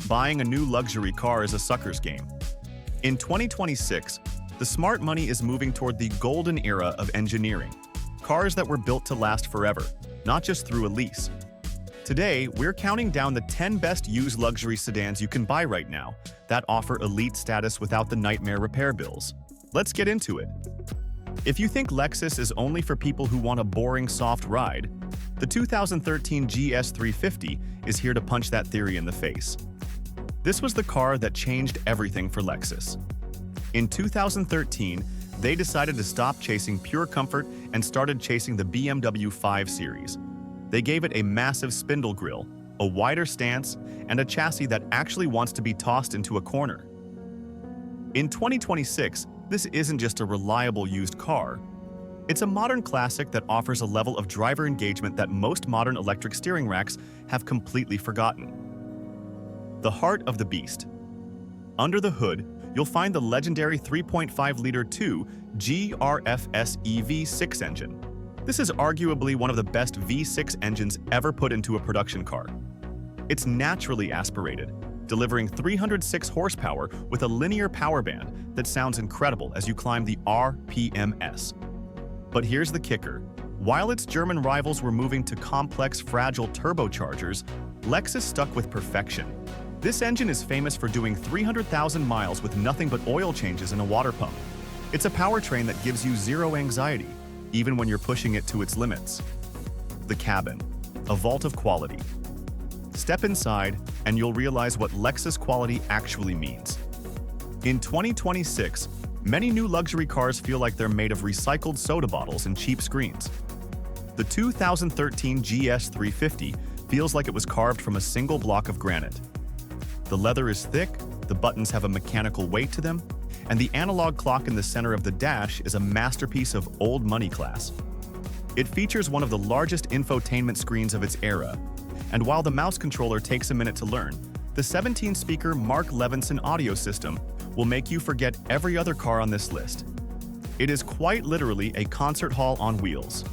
buying a new luxury car is a sucker's game. In 2026, the smart money is moving toward the golden era of engineering. Cars that were built to last forever, not just through a lease. Today, we're counting down the 10 best used luxury sedans you can buy right now that offer elite status without the nightmare repair bills. Let's get into it. If you think Lexus is only for people who want a boring, soft ride, the 2013 GS 350 is here to punch that theory in the face. This was the car that changed everything for Lexus. In 2013, they decided to stop chasing pure comfort and started chasing the BMW 5 Series. They gave it a massive spindle grille, a wider stance, and a chassis that actually wants to be tossed into a corner. In 2026, this isn't just a reliable used car. It's a modern classic that offers a level of driver engagement that most modern electric steering racks have completely forgotten. The heart of the beast. Under the hood, you'll find the legendary 3.5-liter 2 GRFS EV6 engine. This is arguably one of the best V6 engines ever put into a production car. It's naturally aspirated, delivering 306 horsepower with a linear power band that sounds incredible as you climb the RPMs. But here's the kicker. While its German rivals were moving to complex, fragile turbochargers, Lexus stuck with perfection. This engine is famous for doing 300,000 miles with nothing but oil changes and a water pump. It's a powertrain that gives you zero anxiety, even when you're pushing it to its limits. The cabin, a vault of quality. Step inside, and you'll realize what Lexus quality actually means. In 2026, many new luxury cars feel like they're made of recycled soda bottles and cheap screens. The 2013 GS 350 feels like it was carved from a single block of granite. The leather is thick, the buttons have a mechanical weight to them, and the analog clock in the center of the dash is a masterpiece of old money class. It features one of the largest infotainment screens of its era, and while the mouse controller takes a minute to learn, the 17-speaker Mark Levinson audio system will make you forget every other car on this list. It is quite literally a concert hall on wheels.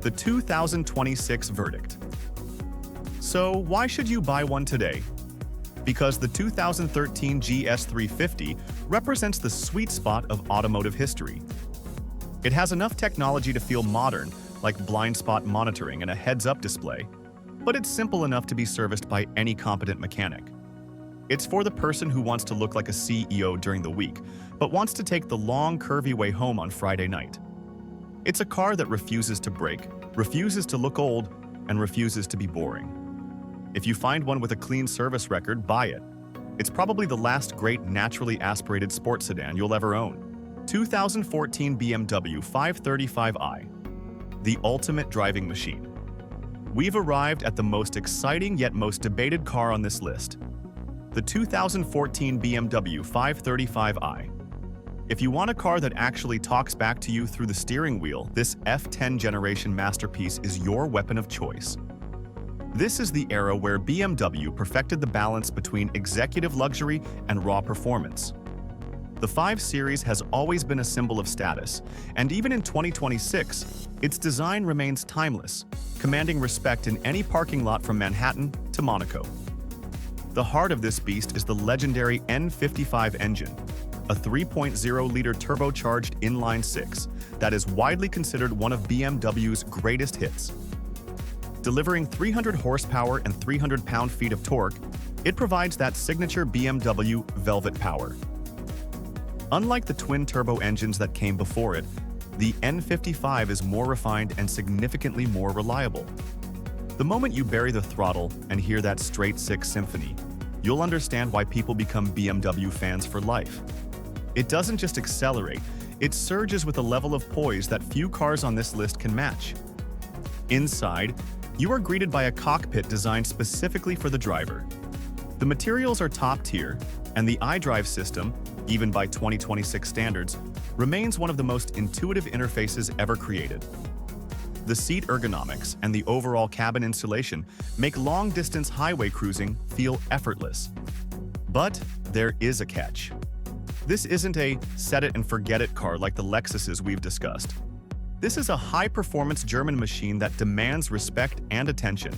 The 2026 verdict. So why should you buy one today? Because the 2013 GS 350 represents the sweet spot of automotive history. It has enough technology to feel modern, like blind spot monitoring and a heads-up display, but it's simple enough to be serviced by any competent mechanic. It's for the person who wants to look like a CEO during the week, but wants to take the long, curvy way home on Friday night. It's a car that refuses to break, refuses to look old, and refuses to be boring. If you find one with a clean service record, buy it. It's probably the last great naturally aspirated sports sedan you'll ever own. 2014 BMW 535i. The ultimate driving machine. We've arrived at the most exciting yet most debated car on this list. The 2014 BMW 535i. If you want a car that actually talks back to you through the steering wheel, this F10 generation masterpiece is your weapon of choice. This is the era where BMW perfected the balance between executive luxury and raw performance. The 5 Series has always been a symbol of status, and even in 2026, its design remains timeless, commanding respect in any parking lot from Manhattan to Monaco. The heart of this beast is the legendary N55 engine, a 3.0-liter turbocharged inline-six that is widely considered one of BMW's greatest hits. Delivering 300 horsepower and 300 pound-feet of torque, it provides that signature BMW velvet power. Unlike the twin-turbo engines that came before it, the N55 is more refined and significantly more reliable. The moment you bury the throttle and hear that straight-six symphony, you'll understand why people become BMW fans for life. It doesn't just accelerate, it surges with a level of poise that few cars on this list can match. Inside, you are greeted by a cockpit designed specifically for the driver. The materials are top tier, and the iDrive system, even by 2026 standards, remains one of the most intuitive interfaces ever created. The seat ergonomics and the overall cabin installation make long-distance highway cruising feel effortless. But there is a catch. This isn't a set-it-and-forget-it car like the Lexuses we've discussed. This is a high-performance German machine that demands respect and attention.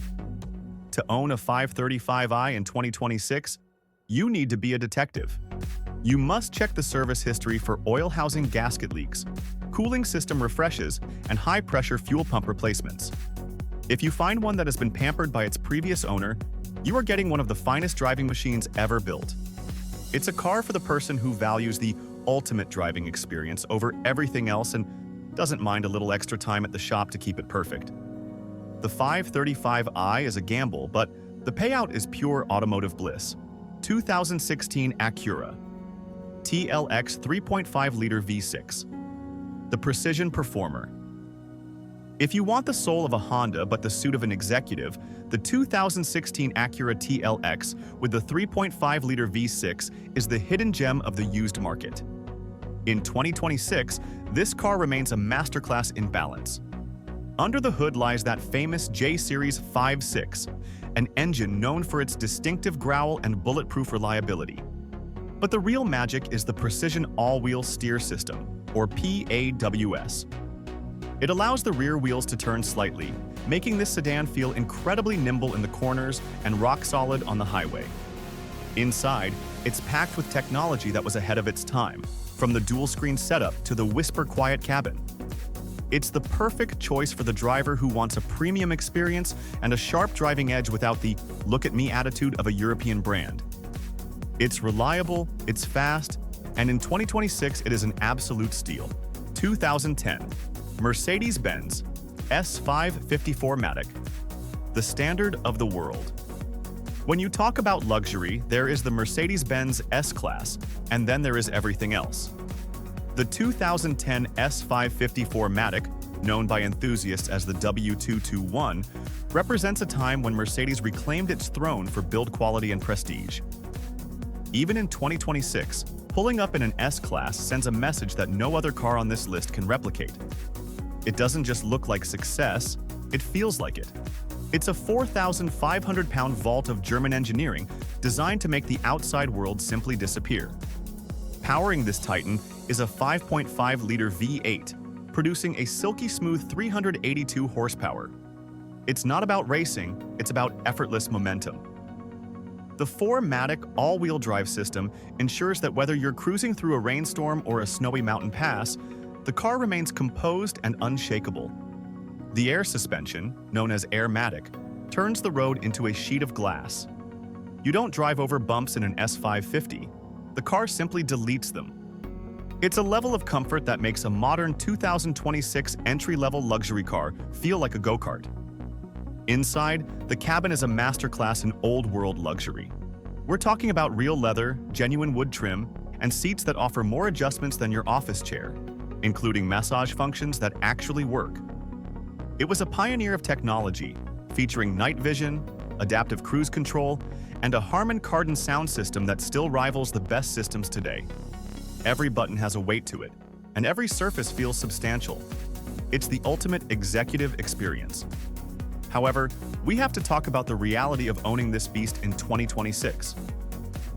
To own a 535i in 2026, you need to be a detective. You must check the service history for oil housing gasket leaks, cooling system refreshes, and high-pressure fuel pump replacements. If you find one that has been pampered by its previous owner, you are getting one of the finest driving machines ever built. It's a car for the person who values the ultimate driving experience over everything else and doesn't mind a little extra time at the shop to keep it perfect. The 535i is a gamble, but the payout is pure automotive bliss. 2016 Acura TLX 3.5-liter V6. The Precision Performer. If you want the soul of a Honda but the suit of an executive, the 2016 Acura TLX with the 3.5-liter V6 is the hidden gem of the used market. In 2026, this car remains a masterclass in balance. Under the hood lies that famous J-Series 5.6, an engine known for its distinctive growl and bulletproof reliability. But the real magic is the Precision All-Wheel Steer System, or PAWS. It allows the rear wheels to turn slightly, making this sedan feel incredibly nimble in the corners and rock-solid on the highway. Inside, it's packed with technology that was ahead of its time, from the dual-screen setup to the whisper-quiet cabin. It's the perfect choice for the driver who wants a premium experience and a sharp driving edge without the look-at-me attitude of a European brand. It's reliable, it's fast, and in 2026 it is an absolute steal. 2010 Mercedes-Benz S550 Matic, the standard of the world. When you talk about luxury, there is the Mercedes-Benz S-Class, and then there is everything else. The 2010 S550 Matic, known by enthusiasts as the W221, represents a time when Mercedes reclaimed its throne for build quality and prestige. Even in 2026, pulling up in an S-Class sends a message that no other car on this list can replicate. It doesn't just look like success, it feels like it. It's a 4,500-pound vault of German engineering designed to make the outside world simply disappear. Powering this titan is a 5.5-liter V8, producing a silky smooth 382 horsepower. It's not about racing, it's about effortless momentum. The 4MATIC all-wheel drive system ensures that whether you're cruising through a rainstorm or a snowy mountain pass, the car remains composed and unshakable. The air suspension, known as Airmatic, turns the road into a sheet of glass. You don't drive over bumps in an S550. The car simply deletes them. It's a level of comfort that makes a modern 2026 entry-level luxury car feel like a go-kart. Inside, the cabin is a masterclass in old-world luxury. We're talking about real leather, genuine wood trim, and seats that offer more adjustments than your office chair, including massage functions that actually work. It was a pioneer of technology, featuring night vision, adaptive cruise control, and a Harman Kardon sound system that still rivals the best systems today. Every button has a weight to it, and every surface feels substantial. It's the ultimate executive experience. However, we have to talk about the reality of owning this beast in 2026.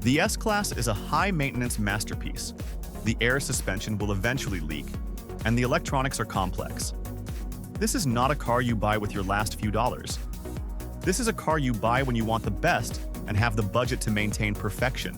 The S-Class is a high-maintenance masterpiece. The air suspension will eventually leak, and the electronics are complex. This is not a car you buy with your last few dollars. This is a car you buy when you want the best and have the budget to maintain perfection.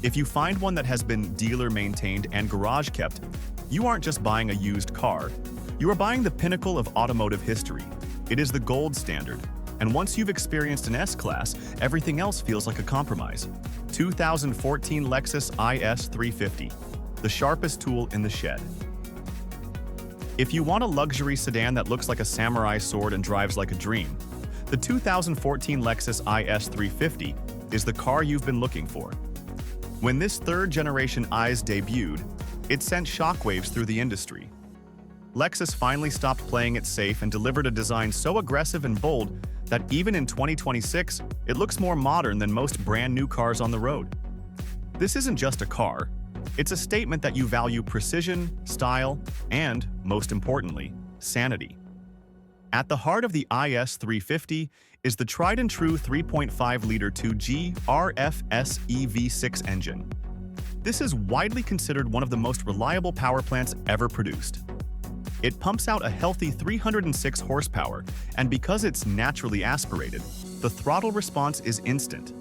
If you find one that has been dealer-maintained and garage-kept, you aren't just buying a used car. You are buying the pinnacle of automotive history. It is the gold standard, and once you've experienced an S-Class, everything else feels like a compromise. 2014 Lexus IS 350, the sharpest tool in the shed. If you want a luxury sedan that looks like a samurai sword and drives like a dream, the 2014 Lexus IS 350 is the car you've been looking for. When this third-generation IS debuted, it sent shockwaves through the industry. Lexus finally stopped playing it safe and delivered a design so aggressive and bold that even in 2026, it looks more modern than most brand-new cars on the road. This isn't just a car. It's a statement that you value precision, style, and, most importantly, sanity. At the heart of the IS 350 is the tried-and-true 3.5-liter 2G RFS EV6 engine. This is widely considered one of the most reliable power plants ever produced. It pumps out a healthy 306 horsepower, and because it's naturally aspirated, the throttle response is instant.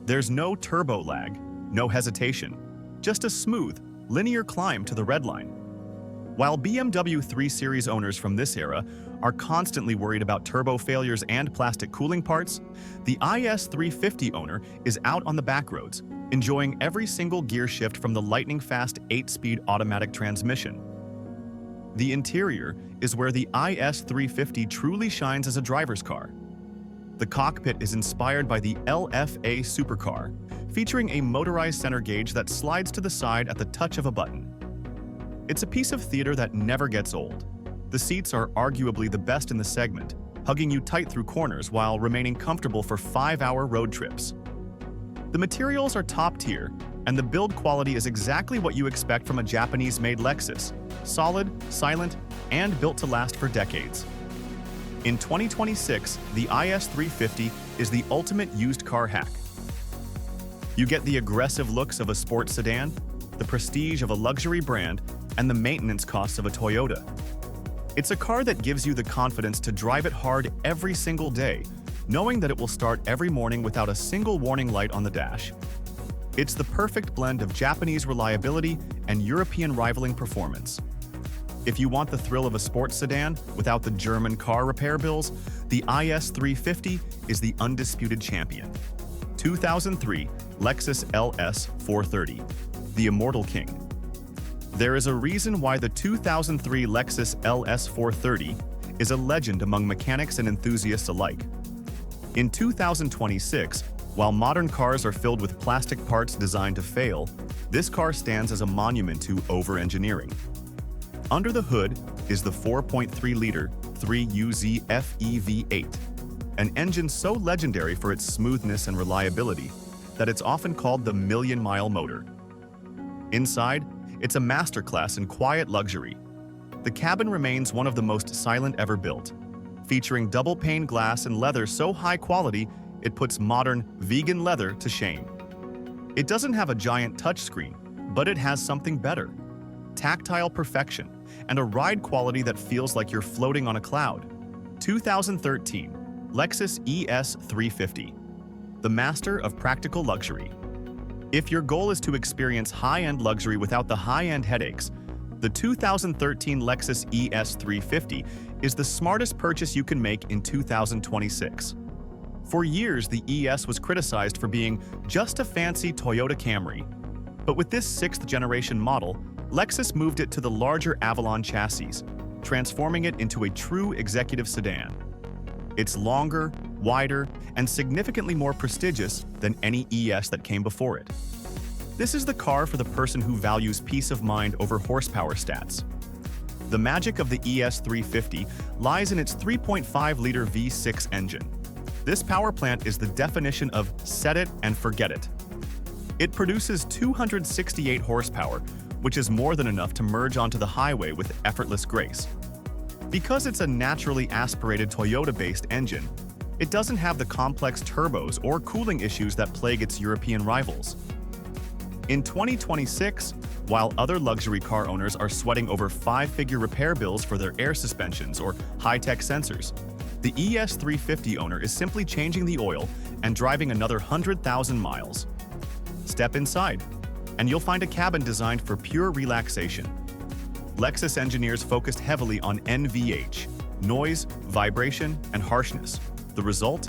There's no turbo lag, no hesitation, just a smooth, linear climb to the red line. While BMW 3 Series owners from this era are constantly worried about turbo failures and plastic cooling parts, the IS350 owner is out on the backroads, enjoying every single gear shift from the lightning-fast 8-speed automatic transmission. The interior is where the IS350 truly shines as a driver's car. The cockpit is inspired by the LFA supercar, featuring a motorized center gauge that slides to the side at the touch of a button. It's a piece of theater that never gets old. The seats are arguably the best in the segment, hugging you tight through corners while remaining comfortable for 5-hour road trips. The materials are top tier, and the build quality is exactly what you expect from a Japanese-made Lexus: solid, silent, and built to last for decades. In 2026, the IS350 is the ultimate used car hack. You get the aggressive looks of a sports sedan, the prestige of a luxury brand, and the maintenance costs of a Toyota. It's a car that gives you the confidence to drive it hard every single day, knowing that it will start every morning without a single warning light on the dash. It's the perfect blend of Japanese reliability and European rivaling performance. If you want the thrill of a sports sedan without the German car repair bills, the IS350 is the undisputed champion. 2003 Lexus LS430, the Immortal King. There is a reason why the 2003 Lexus LS430 is a legend among mechanics and enthusiasts alike. In 2026, while modern cars are filled with plastic parts designed to fail, this car stands as a monument to over-engineering. Under the hood is the 4.3-liter 3UZ FE V8, an engine so legendary for its smoothness and reliability that it's often called the million-mile motor. Inside, it's a masterclass in quiet luxury. The cabin remains one of the most silent ever built, featuring double-pane glass and leather so high quality it puts modern, vegan leather to shame. It doesn't have a giant touchscreen, but it has something better: tactile perfection and a ride quality that feels like you're floating on a cloud. 2013 Lexus ES 350, the master of practical luxury. If your goal is to experience high-end luxury without the high-end headaches, the 2013 Lexus ES 350 is the smartest purchase you can make in 2026. For years, the ES was criticized for being just a fancy Toyota Camry. But with this 6th-generation model, Lexus moved it to the larger Avalon chassis, transforming it into a true executive sedan. It's longer, wider, and significantly more prestigious than any ES that came before it. This is the car for the person who values peace of mind over horsepower stats. The magic of the ES 350 lies in its 3.5-liter V6 engine. This power plant is the definition of set it and forget it. It produces 268 horsepower, which is more than enough to merge onto the highway with effortless grace. Because it's a naturally aspirated Toyota-based engine, it doesn't have the complex turbos or cooling issues that plague its European rivals. In 2026, while other luxury car owners are sweating over 5-figure repair bills for their air suspensions or high-tech sensors, the ES 350 owner is simply changing the oil and driving another 100,000 miles. Step inside, and you'll find a cabin designed for pure relaxation. Lexus engineers focused heavily on NVH, noise, vibration, and harshness. The result?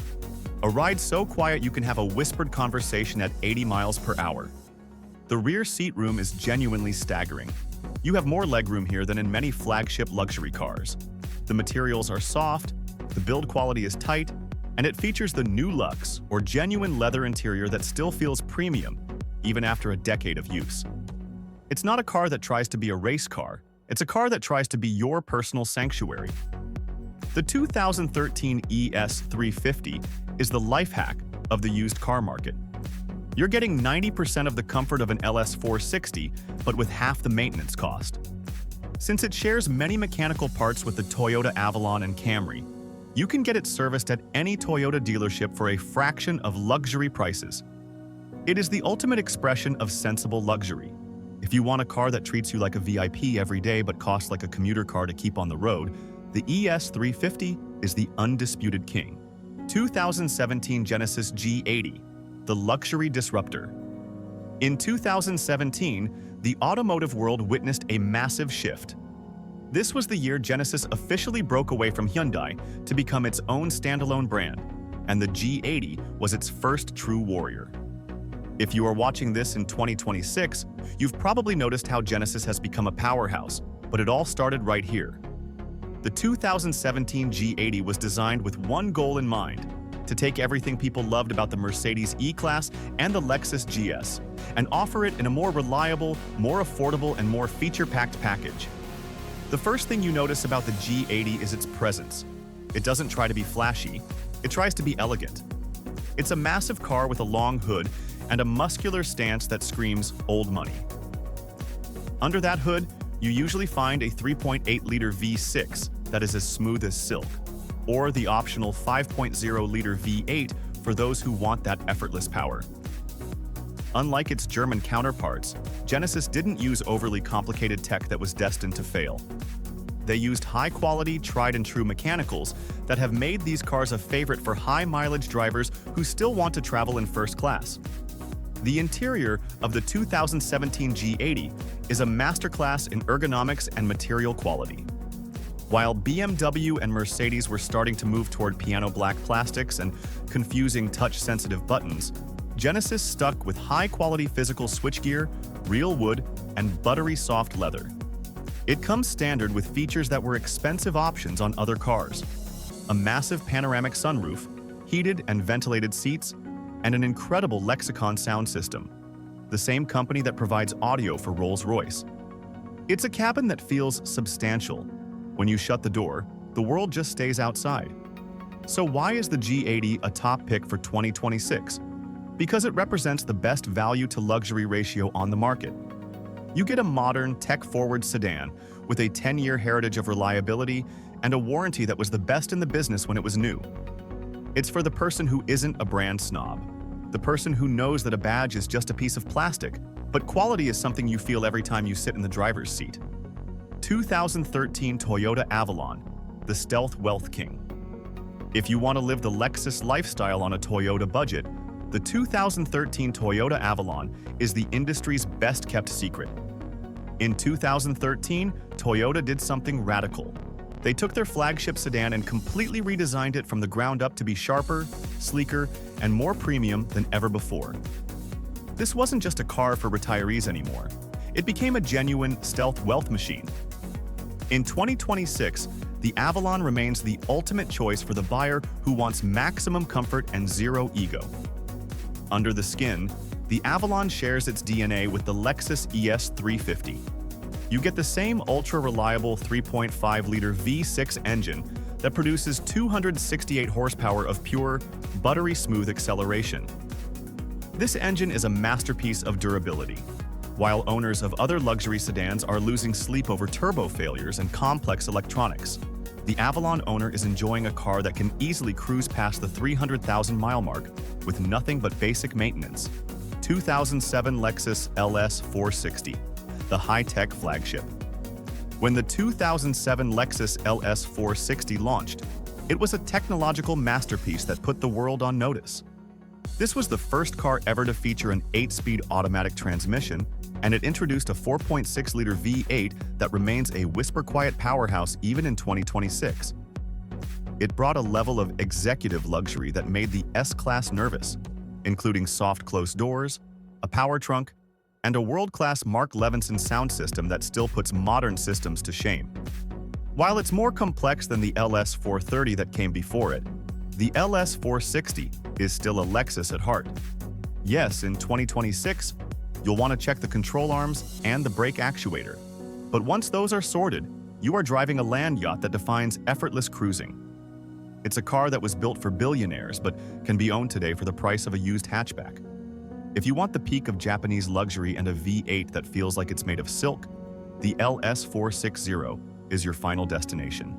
A ride so quiet you can have a whispered conversation at 80 miles per hour. The rear seat room is genuinely staggering. You have more legroom here than in many flagship luxury cars. The materials are soft, the build quality is tight, and it features the new luxe, or genuine leather interior that still feels premium, even after a decade of use. It's not a car that tries to be a race car, it's a car that tries to be your personal sanctuary. The 2013 ES 350 is the life hack of the used car market. You're getting 90% of the comfort of an LS460, but with half the maintenance cost. Since it shares many mechanical parts with the Toyota Avalon and Camry, you can get it serviced at any Toyota dealership for a fraction of luxury prices. It is the ultimate expression of sensible luxury. If you want a car that treats you like a VIP every day but costs like a commuter car to keep on the road, the ES 350 is the undisputed king. 2017 Genesis G80, the luxury disruptor. In 2017, the automotive world witnessed a massive shift. This was the year Genesis officially broke away from Hyundai to become its own standalone brand, and the G80 was its first true warrior. If you are watching this in 2026, you've probably noticed how Genesis has become a powerhouse, but it all started right here. The 2017 G80 was designed with one goal in mind: to take everything people loved about the Mercedes E-Class and the Lexus GS and offer it in a more reliable, more affordable, and more feature-packed package. The first thing you notice about the G80 is its presence. It doesn't try to be flashy, it tries to be elegant. It's a massive car with a long hood and a muscular stance that screams old money. Under that hood, you usually find a 3.8-liter V6 that is as smooth as silk, or the optional 5.0-liter V8 for those who want that effortless power. Unlike its German counterparts, Genesis didn't use overly complicated tech that was destined to fail. They used high-quality, tried-and-true mechanicals that have made these cars a favorite for high-mileage drivers who still want to travel in first class. The interior of the 2017 G80 is a masterclass in ergonomics and material quality. While BMW and Mercedes were starting to move toward piano black plastics and confusing touch-sensitive buttons, Genesis stuck with high-quality physical switchgear, real wood, and buttery soft leather. It comes standard with features that were expensive options on other cars: a massive panoramic sunroof, heated and ventilated seats, and an incredible Lexicon sound system, the same company that provides audio for Rolls-Royce. It's a cabin that feels substantial. When you shut the door, the world just stays outside. So why is the G80 a top pick for 2026? Because it represents the best value-to-luxury ratio on the market. You get a modern, tech-forward sedan with a 10-year heritage of reliability and a warranty that was the best in the business when it was new. It's for the person who isn't a brand snob, the person who knows that a badge is just a piece of plastic, but quality is something you feel every time you sit in the driver's seat. 2013 Toyota Avalon, the stealth wealth king. If you want to live the Lexus lifestyle on a Toyota budget, the 2013 Toyota Avalon is the industry's best-kept secret. In 2013, Toyota did something radical. They took their flagship sedan and completely redesigned it from the ground up to be sharper, sleeker, and more premium than ever before. This wasn't just a car for retirees anymore. It became a genuine stealth wealth machine. In 2026, the Avalon remains the ultimate choice for the buyer who wants maximum comfort and zero ego. Under the skin, the Avalon shares its DNA with the Lexus ES350. You get the same ultra-reliable 3.5-liter V6 engine that produces 268 horsepower of pure, buttery smooth acceleration. This engine is a masterpiece of durability. While owners of other luxury sedans are losing sleep over turbo failures and complex electronics, the Avalon owner is enjoying a car that can easily cruise past the 300,000-mile mark with nothing but basic maintenance. 2007 Lexus LS460, the high-tech flagship. When the 2007 Lexus LS460 launched, it was a technological masterpiece that put the world on notice. This was the first car ever to feature an 8-speed automatic transmission, and it introduced a 4.6-liter V8 that remains a whisper-quiet powerhouse even in 2026. It brought a level of executive luxury that made the S-Class nervous, including soft closed doors, a power trunk, and a world-class Mark Levinson sound system that still puts modern systems to shame. While it's more complex than the LS430 that came before it, the LS460 is still a Lexus at heart. Yes, in 2026, you'll want to check the control arms and the brake actuator. But once those are sorted, you are driving a land yacht that defines effortless cruising. It's a car that was built for billionaires but can be owned today for the price of a used hatchback. If you want the peak of Japanese luxury and a V8 that feels like it's made of silk, the LS460 is your final destination.